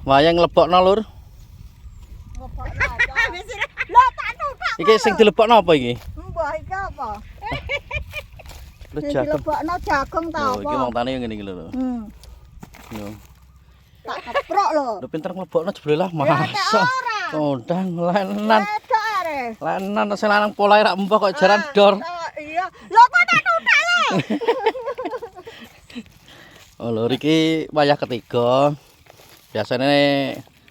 Wayang nglebokno, Lur. Nglebokno apa? Lah tak tutak. Iki sing dilebokno apa iki? Mbah iki apa? Lho Sing jagung. dilebokno jagung ta Oh, iki apa? montane yo ngene iki lho. Yo. Tak keprok lho. Lho pinter nglebokno jebule lah Ya masa. ora. Kondang lenan. Wedok are. Lenan sing lanang polahe rak mbah kok jaran dor. Iya. Lho kok tak tutak lho. Oh lho iki wayah ketiga. Biasane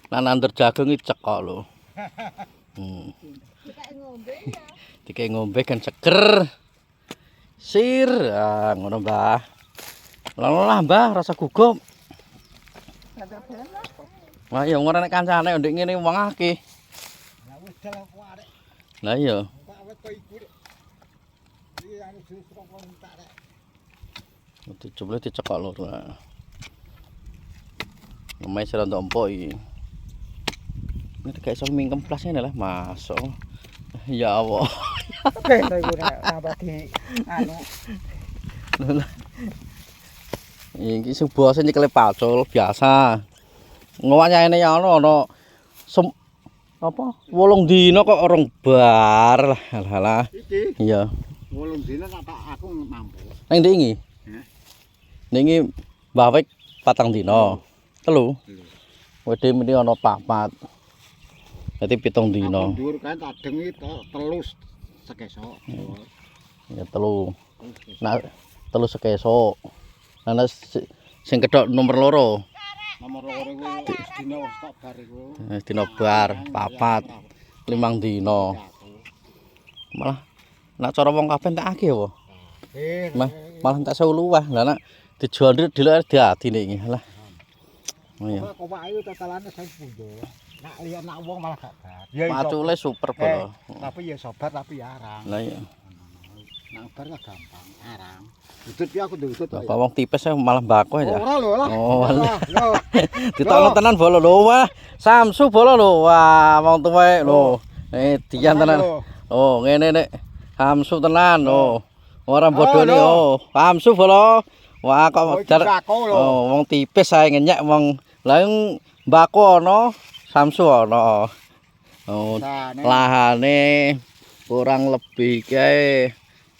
nandur jagung iki cekok lho. Dikek ngombe ya. Dikek ngombe kan seger. Sir, ah ngono Mbah. Lah Mbah rasa gugup. Wah ya ngono nek kancane ndek ngene wong akeh. Lah wis dalan kok arek. Lah iya. Kok awet kok iku rek. Iki anu justru kok entak rek. Dijebule dicekok lho. Ngemai sira ndok empuk iki. Ini kayak iso mingkem plas ngene lah, masuk. Ya Allah. Bento iku nek tambah di anu. Iki sing bose nyekele pacul biasa. Ngowanyane ya ono apa 8 dina kok orang bar lah. Alah. Iki Iya. 8 dina tak aku mampu. Nang ndi iki? Heh. Ningi Mbah Wek 4 dina. 3. Wedhe meni ana 4. Dadi 7 dina. Dhuwur kan tak dengi telus sekesok. Ya 3. Nah 3 sekesuk. Ana sing kedok nomor 2. Nomor 2 iku dina wis tak bar iku. Dina bar 4. 5 dina. Malah nek cara wong kabeh tak akeh apa? Malah tak 1000 luwih. Lah nek dijual dilek diadi nek iki. Lah. Oh iya. Kok ayo totalane saya pundo. Nak lihat nak wong malah gak bar. Ya Pacule super bolo. tapi ya sobat tapi ya arang. Lah iya. Nang bar lah gampang, arang. Udut ya aku udut. Bapak wong tipes malah mbako aja. Ora lho lah. Oh, Lho. ditolong tenan bolo lho. Wah, Samsu bolo lho. Wah, wong tuwek lho. Dian tenan. Oh, ngene nek Samsu tenan lho. Ora bodoni oh. Samsu bolo. Wah, kok oh, wong tipis ae ngenyek wong. Lah mbako ana, Samsu ana. Oh, lahane kurang lebih kae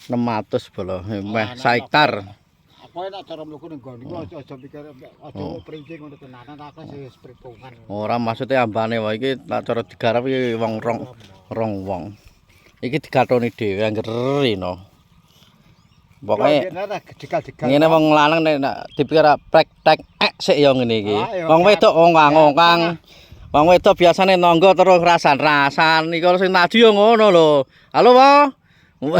600 bolo. Meh 1 hektar. Apa nek cara mluku ning nggon iku aja pikir aja princing ngono tenanan aku wis perhitungan. Ora maksudnya ambane wae iki tak cara digarap iki wong rong wong. Iki digatoni dhewe angger rino. Pokoke ngene wong lanang nek dipikir praktek sik ya ngene iki. Wong wedok ongkang-ongkang. Wong wedok biasane nangga terus rasan-rasan iki sing tadi yo ngono lho. Halo, Po.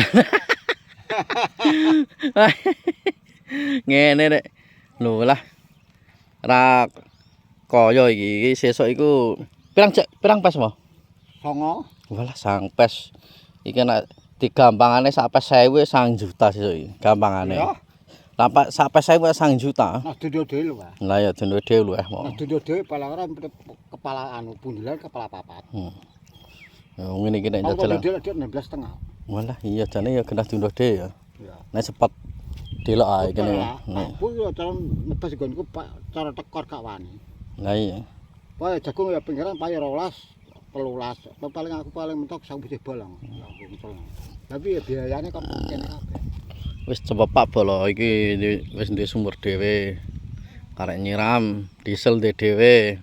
Ngene nek lho lah. Ra kaya iki sesuk iku pirang pes mo? 9. Walah sang pes. Iki nek digampangane sak pes 1000 1 juta sesuk iki gampangane. Lah sak pes 1000 1 juta. Nah dunia dhewe lho, Pak. Lah ya dunia dhewe luweh mo. Nah dunia dhewe paling kepala anu bundelan kepala papat. Ya ngene iki nek Kalau dalan. dia 16,5. Walah iya jane ya genah dunia dhewe ya. Ya. Nek cepet delok ae kene. Aku yo cara nebas nggonku cara tekor gak wani. Lah iya. Pae jagung ya pinggiran pae 12, 13. Paling aku paling mentok 1 bolong. Tapi ya biayane kok kene kabeh. Wis coba Pak bolo iki wis duwe sumur dhewe. Karek nyiram, diesel dhewe.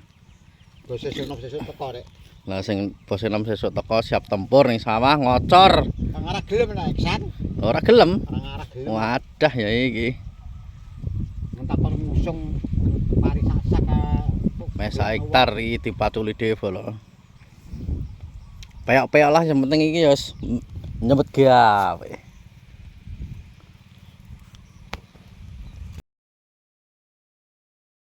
Bos sesuk teko rek. Lah sing bos enom sesuk teko siap tempur ning sawah ngocor. Nang arah gelem nek Iksan. Ora gelem. Nang arah gelem. Wadah ya iki. Entak kon ngusung mari sak Wis 1 hektar iki dipaculi dhewe bolo. Peyok-peyok lah yang penting iki ya nyebet gawe.